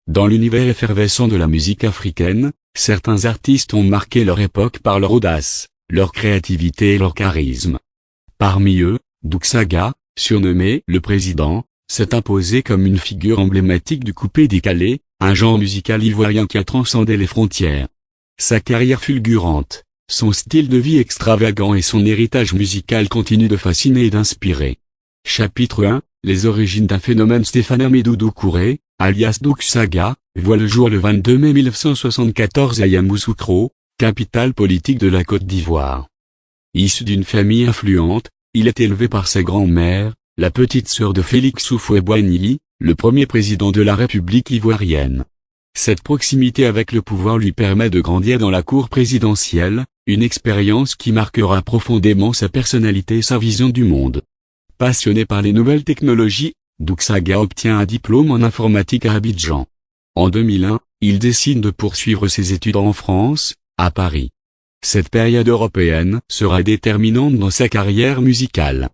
Dans l'univers effervescent de la musique africaine, certains artistes ont marqué leur époque par leur audace, leur créativité et leur charisme. Parmi eux, Douk-Saga, surnommé le Président, s'est imposé comme une figure emblématique du coupé-décalé, un genre musical ivoirien qui a transcendé les frontières. Sa carrière fulgurante, son style de vie extravagant et son héritage musical continuent de fasciner et d'inspirer. Chapitre 1, les origines d'un phénomène. Stéphane Amédou Doucouré, alias Douk-Saga, voit le jour le 22 mai 1974 à Yamoussoukro, capitale politique de la Côte d'Ivoire. Issu d'une famille influente, il est élevé par sa grand-mère, la petite sœur de Félix Houphouët-Boigny, le premier président de la République ivoirienne. Cette proximité avec le pouvoir lui permet de grandir dans la cour présidentielle, une expérience qui marquera profondément sa personnalité et sa vision du monde. Passionné par les nouvelles technologies, Douk-Saga obtient un diplôme en informatique à Abidjan. En 2001, il décide de poursuivre ses études en France, à Paris. Cette période européenne sera déterminante dans sa carrière musicale.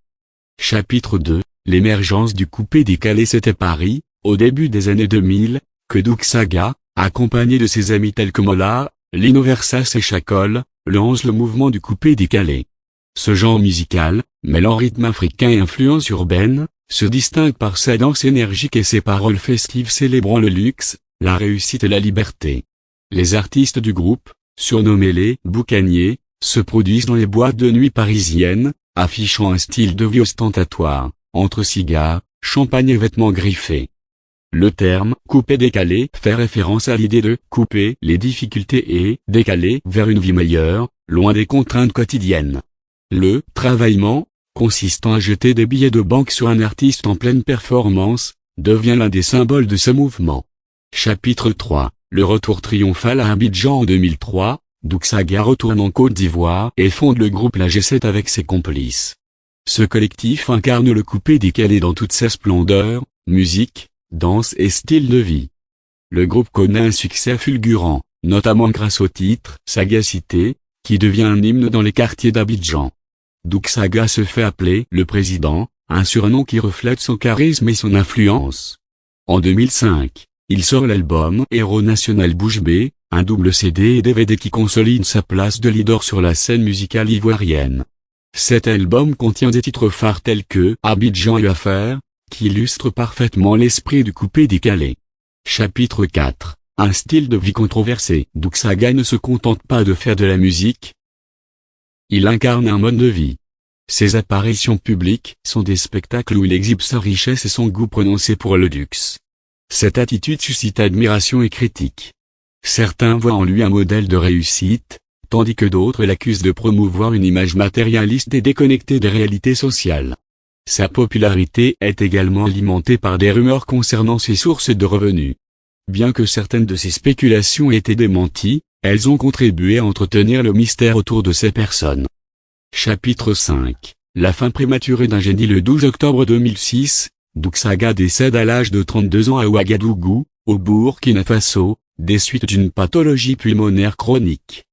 Chapitre 2, l'émergence du coupé-décalé. C'était Paris, au début des années 2000, que Douk-Saga, accompagné de ses amis tels que Mola, Lino Versas et Chacol, lance le mouvement du coupé-décalé. Ce genre musical, mêlant rythme africain et influence urbaine, se distingue par sa danse énergique et ses paroles festives célébrant le luxe, la réussite et la liberté. Les artistes du groupe, surnommés les boucaniers, se produisent dans les boîtes de nuit parisiennes, affichant un style de vie ostentatoire, entre cigares, champagne et vêtements griffés. Le terme « coupé-décalé » fait référence à l'idée de « couper les difficultés et décaler vers une vie meilleure, loin des contraintes quotidiennes ». Le « travaillement », consistant à jeter des billets de banque sur un artiste en pleine performance, devient l'un des symboles de ce mouvement. Chapitre 3, le retour triomphal à Abidjan. En 2003, Douk-Saga retourne en Côte d'Ivoire et fonde le groupe La G7 avec ses complices. Ce collectif incarne le coupé-décalé dans toute sa splendeur, musique, danse et style de vie. Le groupe connaît un succès fulgurant, notamment grâce au titre « Sagacité », qui devient un hymne dans les quartiers d'Abidjan. Douk-Saga se fait appeler « le Président », un surnom qui reflète son charisme et son influence. En 2005, il sort l'album « Héros National Bouche Bée », un double CD et DVD qui consolide sa place de leader sur la scène musicale ivoirienne. Cet album contient des titres phares tels que « Abidjan et Affaires », qui illustre parfaitement l'esprit du coupé-décalé. Chapitre 4, un style de vie controversé. Douk-Saga ne se contente pas de faire de la musique. Il incarne un mode de vie. Ses apparitions publiques sont des spectacles où il exhibe sa richesse et son goût prononcé pour le luxe. Cette attitude suscite admiration et critique. Certains voient en lui un modèle de réussite, tandis que d'autres l'accusent de promouvoir une image matérialiste et déconnectée des réalités sociales. Sa popularité est également alimentée par des rumeurs concernant ses sources de revenus. Bien que certaines de ces spéculations aient été démenties, elles ont contribué à entretenir le mystère autour de ces personnes. Chapitre 5, la fin prématurée d'un génie. Le 12 octobre 2006, Douk-Saga décède à l'âge de 32 ans à Ouagadougou, au Burkina Faso, des suites d'une pathologie pulmonaire chronique.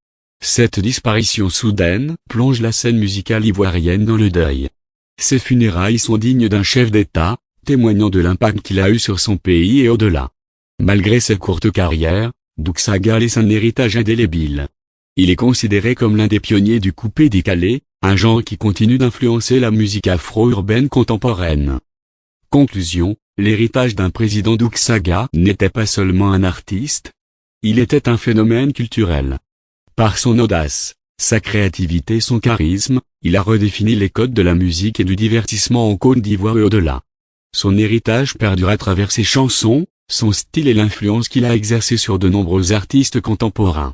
Cette disparition soudaine plonge la scène musicale ivoirienne dans le deuil. Ses funérailles sont dignes d'un chef d'État, témoignant de l'impact qu'il a eu sur son pays et au-delà. Malgré sa courte carrière, Douk-Saga laisse un héritage indélébile. Il est considéré comme l'un des pionniers du coupé-décalé, un genre qui continue d'influencer la musique afro-urbaine contemporaine. Conclusion, l'héritage d'un président. Douk-Saga n'était pas seulement un artiste, il était un phénomène culturel. Par son audace, sa créativité et son charisme, il a redéfini les codes de la musique et du divertissement en Côte d'Ivoire et au-delà. Son héritage perdure à travers ses chansons, son style et l'influence qu'il a exercée sur de nombreux artistes contemporains.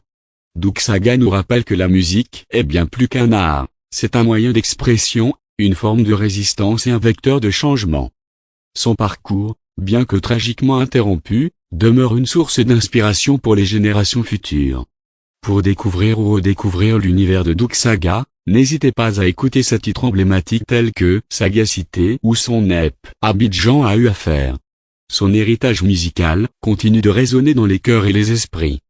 Douk-Saga nous rappelle que la musique est bien plus qu'un art, c'est un moyen d'expression, une forme de résistance et un vecteur de changement. Son parcours, bien que tragiquement interrompu, demeure une source d'inspiration pour les générations futures. Pour découvrir ou redécouvrir l'univers de Douk-Saga, n'hésitez pas à écouter ses titres emblématiques tels que « Sagacité » ou son EP « Abidjan a eu affaire ». Son héritage musical continue de résonner dans les cœurs et les esprits.